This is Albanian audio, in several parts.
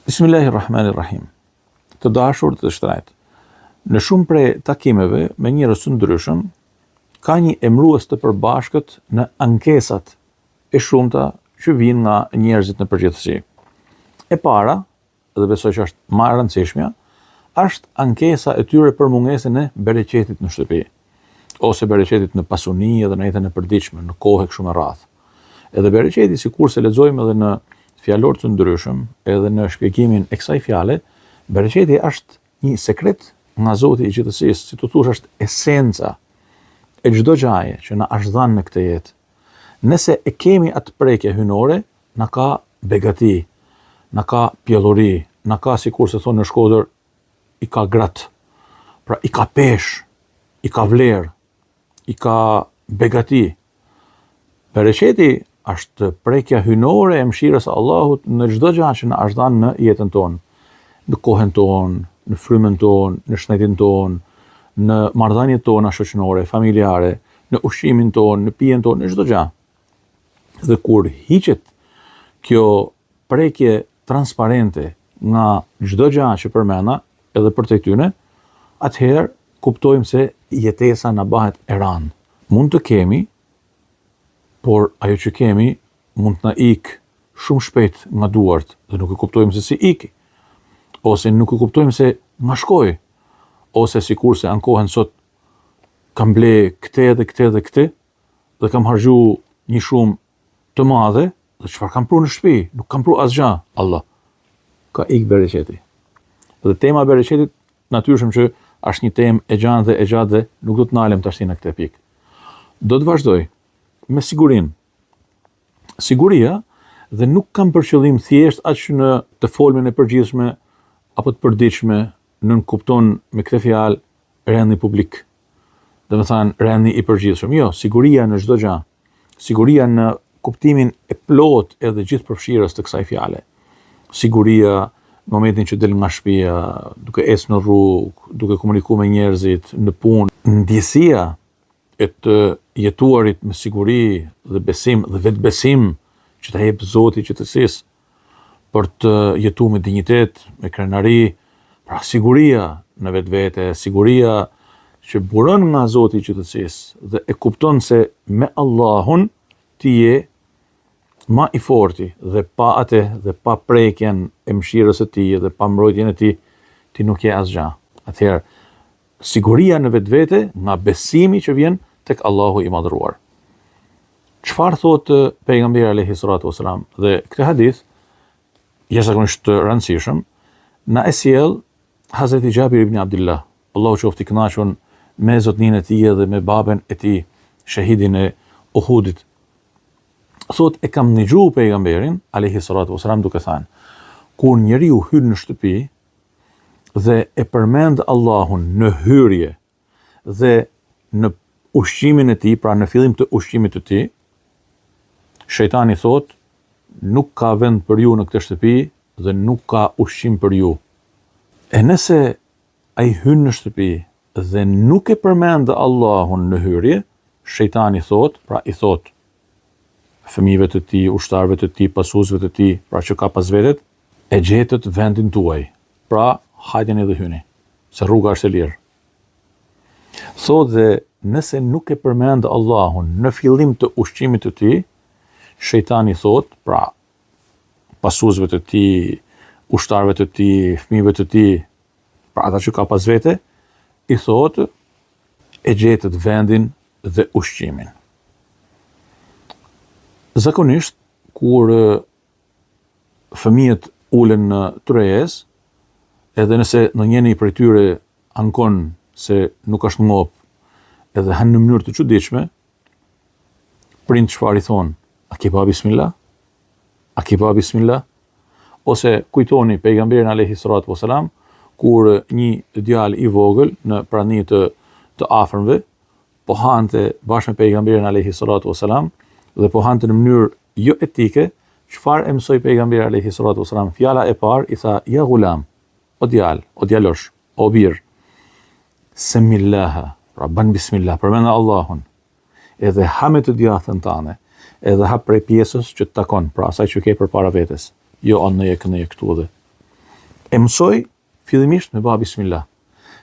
Bismillahirrahmanirrahim. Të dashur të shtrajt. Në shumë prej takimeve me njerëz të ndryshëm, ka një emërues të përbashkët në ankesat e shumta që vijnë nga njerëzit në përgjithësi. E para, dhe besoj që është më e rëndësishmja, është ankesa e tyre për mungesën e bereqetit në shtëpi, ose bereqetit në pasuni edhe në jetën e përditshme, në kohë kështu me radhë. Edhe bereqeti, sikurse lexojmë edhe në fjalor të ndryshëm, edhe në shpjegimin e kësaj fjale, bereqeti është një sekret nga Zoti i gjithësisë, si të thush është esenca e çdo gjaje që na është dhënë në këtë jetë. Nëse e kemi atë prekje hynore, na ka begati, na ka pjellori, na ka sikurse thonë në Shkodër, i ka grat. Pra i ka pesh, i ka vlerë, i ka begati. Bereqeti është prekja hynore e mëshirës së Allahut në çdo gjë që na është dhënë në jetën tonë, në kohën tonë, në frymën tonë, në shëndetin tonë, në marrëdhëniet tona shoqërore, familjare, në ushqimin tonë, në pijen tonë, në çdo gjë. Dhe kur hiqet kjo prekje transparente nga çdo gjë që përmenda, edhe për të tyne, atëherë kuptojmë se jetesa na bëhet e rëndë. Mund të kemi, por ajo që kemi mund të na ikë shumë shpejt nga duart dhe nuk e kuptojmë se si iki, ose nuk e kuptojmë se nga shkoj, ose sikurse ankohen sot kam ble këte dhe këte dhe këte, dhe kam harxhu një shumë të madhe, dhe çfarë kam pru në shtëpi, nuk kam pru asgjë, Allah, ka ikë bereqeti. Dhe tema e bereqetit, natyrshëm që është një temë e gjatë dhe nuk do të nalem tash në këtë pikë. Do të vazhdoj me sigurinë. Siguria, dhe nuk kam për qëllim thjesht aq në të folmen e përgjithshme apo të përditshme, nën kupton me këtë fjalë rendi publik. Do të thënë rendi i përgjithshëm. Jo, siguria në çdo gjë. Siguria në kuptimin e plot edhe gjithëpërfshirës të kësaj fjale. Siguria në momentin që del nga shtëpia, duke ecë në rrugë, duke komunikuar me njerëzit, në punë, ndjesia e të jetuarit me siguri dhe besim dhe vetbesim që ta jep Zoti i gjithësisë për të jetuar me dinjitet, me krenari, pra siguria në vetvete, siguria që buron nga Zoti i gjithësisë dhe e kupton se me Allahun ti je ma i forti dhe pa atë dhe pa prekjen e mëshirës së tij dhe pa mbrojtjen e tij, ti nuk je asgjë. Atëherë, siguria në vetvete nga besimi që vjen tek Allahu i madhëruar. Çfarë thotë pejgamberi alayhi salatu wasalam? Dhe këtë hadith, jashtëzakonisht të rëndësishëm, na e sjell Hazreti Jabir ibn Abdullah, Allahu qoftë i kënaqur me zotninë e tij dhe me baben e tij, shahidin e Uhudit. Thot e kam dëgjuar pejgamberin alayhi salatu wasalam duke thënë: kur njeriu hyn në shtëpi dhe e përmend Allahun në hyrje dhe në ushqimin e tij, pra në fillim të ushqimit të tij, shejtani thot, nuk ka vend për ju në këtë shtëpi dhe nuk ka ushqim për ju. E nëse ai hyn në shtëpi dhe nuk e përmend Allahun në hyrje, shejtani thot, pra i thot fëmijëve të tij, ushtarëve të tij, pasuesve të tij, pra që ka pas vetet, e gjetët vendin tuaj. Pra, hajteni dhe hyni, se rruga është e lirë. Thot dhe nëse nuk e përmend Allahun në fillim të ushqimit të tij, shejtani thot, pra pasuesve të tij, ushtarëve të tij, fëmijëve të tij, pra ata që ka pas vete, i thot e gjetët vendin dhe ushqimin. Zakonisht, kur fëmijët ulen në tryez, edhe nëse në njëri prej tyre ankon se nuk është ngop, edhe hanë në mënyrë të çuditshme, prind çfarë i thon? A ke pa bismillah? A ke pa bismillah? Ose kujtoni pejgamberin alayhi salatu wasalam, kur një djalë i vogël në prani të afërmve po hante bashkë me pejgamberin alayhi salatu wasalam dhe po hante në mënyrë jo etike, çfarë e mësoi pejgamberi alayhi salatu wasalam? Fjala e parë i tha: "Ya gulam", o djalë, o djalosh, o bir, semillaha, pra bën bismillah, përmend Allahun. Edhe ha me të djathtën tane, edhe ha prej pjesës që të takon, pra asaj që ke përpara vetes. Jo anë në këtu edhe. E mësoj fillimisht me ba bismillah,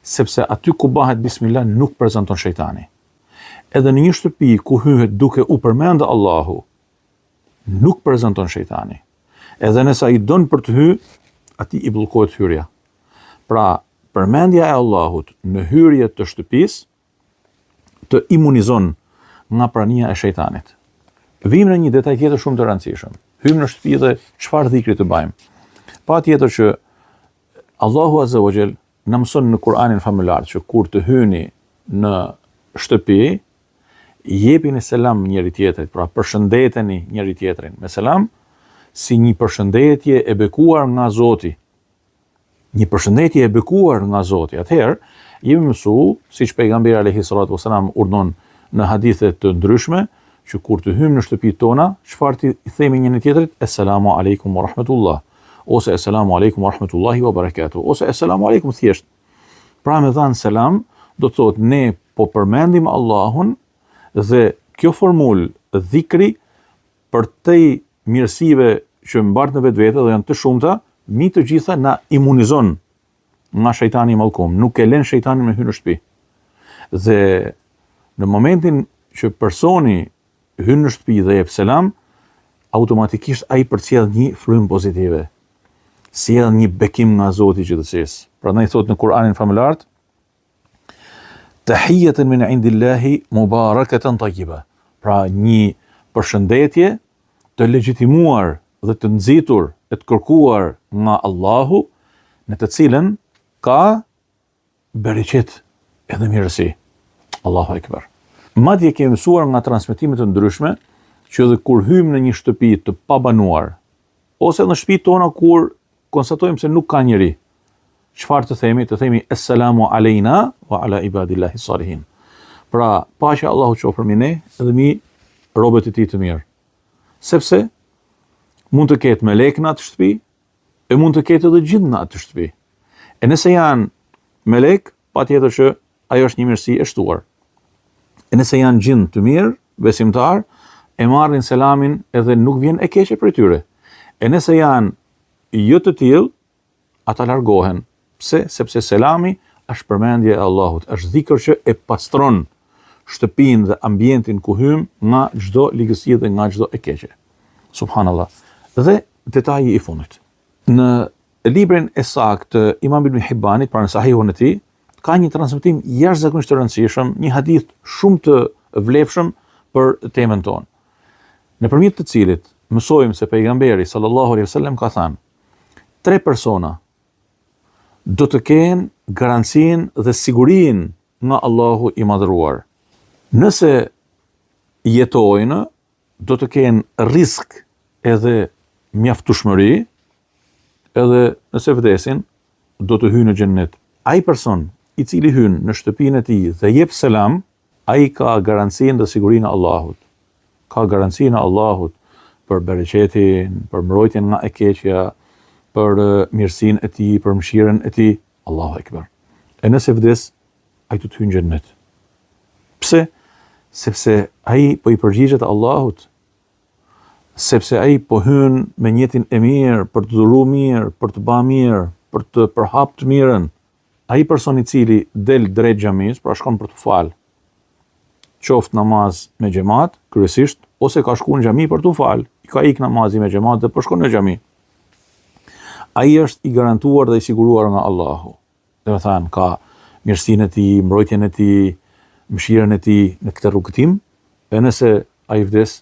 sepse aty ku bëhet bismillah nuk prezanton shejtani. Edhe në një shtëpi ku hyhet duke u përmendë Allahu, nuk prezanton shejtani. Edhe nëse ai don për të hyrë, atij i bllokohet hyrja. Pra, përmendja e Allahut në hyrje të shtëpisë të imunizon nga prania e shejtanit. Vim në një detaj tjetër shumë të rëndësishëm. Hym në shtëpi dhe çfarë dhikri të bëjmë? Patjetër që Allahu Azza wa Jall na mëson në Kur'anin famullar që kur të hyni në shtëpi, jepini selam njëri tjetrit, pra përshëndeteni njëri tjetrin me selam, si një përshëndetje e bekuar nga Zoti. Një përshëndetje e bekuar nga Zoti. Atëherë, jemi mësuar, siç pejgamberi alayhi salatu wasalam urdhon në hadithe të ndryshme, që kur të hymë në shtëpitë tona, çfarë i themi njëri tjetrit? Assalamu alaikum wa rahmatullah, ose assalamu alaikum wa rahmatullahi wa barakatuh, ose assalamu alaikum thjesht. Pra me dhanë selam, do të thotë ne po përmendim Allahun dhe kjo formulë dhikri për te mirësive që mbart në vetvete dhe janë të shumta, mi të gjitha na imunizon nga shejtani i mallkum, nuk e lën shejtanin me hyrë në shtëpi. Dhe në momentin që personi hyn në shtëpi dhe jep selam, automatikisht ai përcjell një frym pozitive. Sjell një bekim nga Zoti i gjithësisë. Prandaj thotë në Kur'anin famullar, tahiyatan min indillahi mubarakatan tayyiba. Pra një përshëndetje të legjitimuar dhe të nxitur e të kërkuar nga Allahu, në të cilën ka bereqet edhe mirësi. Allahu Akbar. Madje kemi mësuar nga transmetime të ndryshme që edhe kur hymë në një shtëpi të pabanuar, ose në shtëpitë tona kur konstatojmë se nuk ka njeri, çfarë të themi? Të themi assalamu alejna wa ala ibadillahi salihin. Pra, paqja e Allahut qoftë mbi ne dhe mbi robët e tij të mirë. Sepse mund të ketë melek në atë shtëpi, e mund të ketë edhe gjin në atë shtëpi. E nëse janë melek, patjetër që ajo është një mirësi e shtuar. E nëse janë gjin të mirë, besimtar, e marrin selamin edhe nuk vjen e keqe për tyre. E nëse janë jo të tillë, ata largohen. Pse? Sepse selami është përmendje e Allahut, është dhikr që e pastron shtëpinë dhe ambientin ku hym nga çdo ligësi dhe nga çdo e keqe. Subhanallah. Dhe detaji i fundit. Në librin e saktë të Imam Ibn Hibbanit, pra në Sahihun e tij, ka një transmetim jashtëzakonisht të rëndësishëm, një hadith shumë të vlefshëm për temën tonë. Nëpërmjet të cilit mësojmë se pejgamberi sallallahu alaihi wasallam ka thënë: 3 persona do të kenë garancinë dhe sigurinë nga Allahu i madhëruar. Nëse jetojnë, do të kenë risk edhe mjaftueshmëri, edhe nëse vdesin, do të hyjnë në xhennet. Ai person i cili hyn në shtëpinë e tij dhe jep selam, ai ka garancinë dhe sigurinë e Allahut. Ka garancinë e Allahut për bereqetin, për mbrojtjen nga e keqja, për mirësinë e tij, për mëshirën e tij. Allahu Akbar. E nëse vdes, ai do të hyjë në xhennet. Pse? Sepse ai po i përgjigjet Allahut. Sepse ai po hyn me niyetin e mirë, për të dhuruar mirë, për të bërë mirë, për të përhap të mirën. Ai person i cili del drejt xhamis, pra shkon për të fal, qoftë namaz me xhamat, kryesisht, ose ka shkuar në xhami për të fal, i ka ik namazi me xhamat dhe po shkon në xhami. Ai është i garantuar dhe i siguruar nga Allahu. Dhe me thënë, ka mirësinë e tij, mbrojtjen e tij, mëshirën e tij në këtë rrugëtim, e nëse ai vdes,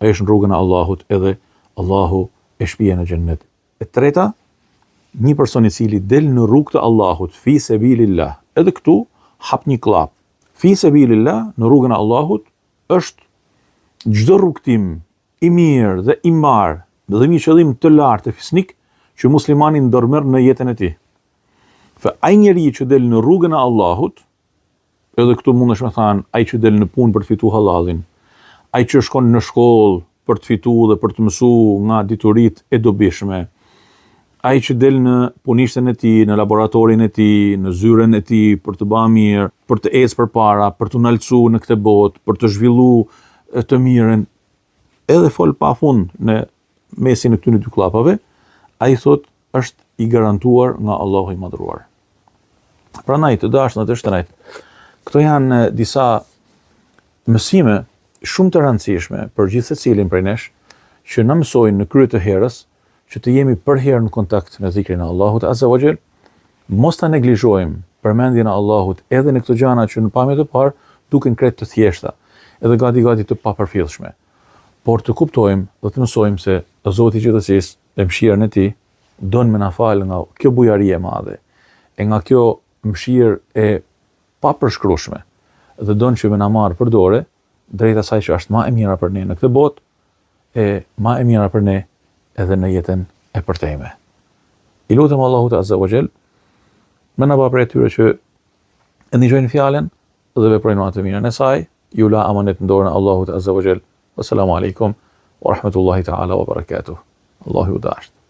ai është në rrugën e Allahut, edhe Allahu e shpije në xhennet. E treta, një person i cili del në rrugë të Allahut, fi sabilillah, edhe këtu hap një klap. Fi sabilillah, në rrugën e Allahut, është çdo rrugtim i mirë dhe i mbar, dhe një qëllim të lartë e fisnik që muslimani ndërmerr në jetën e tij. Fa ai njeriu që del në rrugën e Allahut, edhe këtu mundesh me thënë, ai që del në punë për të fituar hallalin, ai që shkon në shkollë për të fituar dhe për të mësuar nga dituritë e dobishme, ai që del në punishten e tij, në laboratorin e tij, në zyren e tij për të bërë mirë, për të ecë përpara, për të nalcuar në këtë botë, për të zhvilluar të mirën, edhe fol pafund në mesin e këtyre dy klapave, ai thot është i garantuar nga Allahu i madhruar. Prandaj të dashur të shtrenjtë, këto janë disa mësime shumë të rëndësishme për gjithë secilin prej nesh që na mësojnë në krye të herës që të jemi përherë në kontakt me dhikrin e Allahut Azza wa Jall, mos ta neglizhojmë përmendjen e Allahut edhe në këto gjëra që në pamje të parë duken krejt të thjeshta, edhe gati të papërfillshme. Por të kuptojmë dhe të mësojmë se Zoti i gjithësisë me mëshirën e Tij don me na fal nga kjo bujari e madhe, e nga kjo mëshirë e papërshkrueshme, dhe don që me na marrë për dorë drejt asaj që është më e mira për ne në këtë botë, e më e mira për ne edhe në jetën e përtejme. I lutem Allahut Azza wa Jall me na bëj tyre që e ndjojnë fjalën dhe veprojnë atë mirën e saj. Ju la amanet në dorën e Allahut Azza wa Jall. Assalamu alaikum wa rahmatullahi ta'ala wa barakatuh. Allahu ju dashur.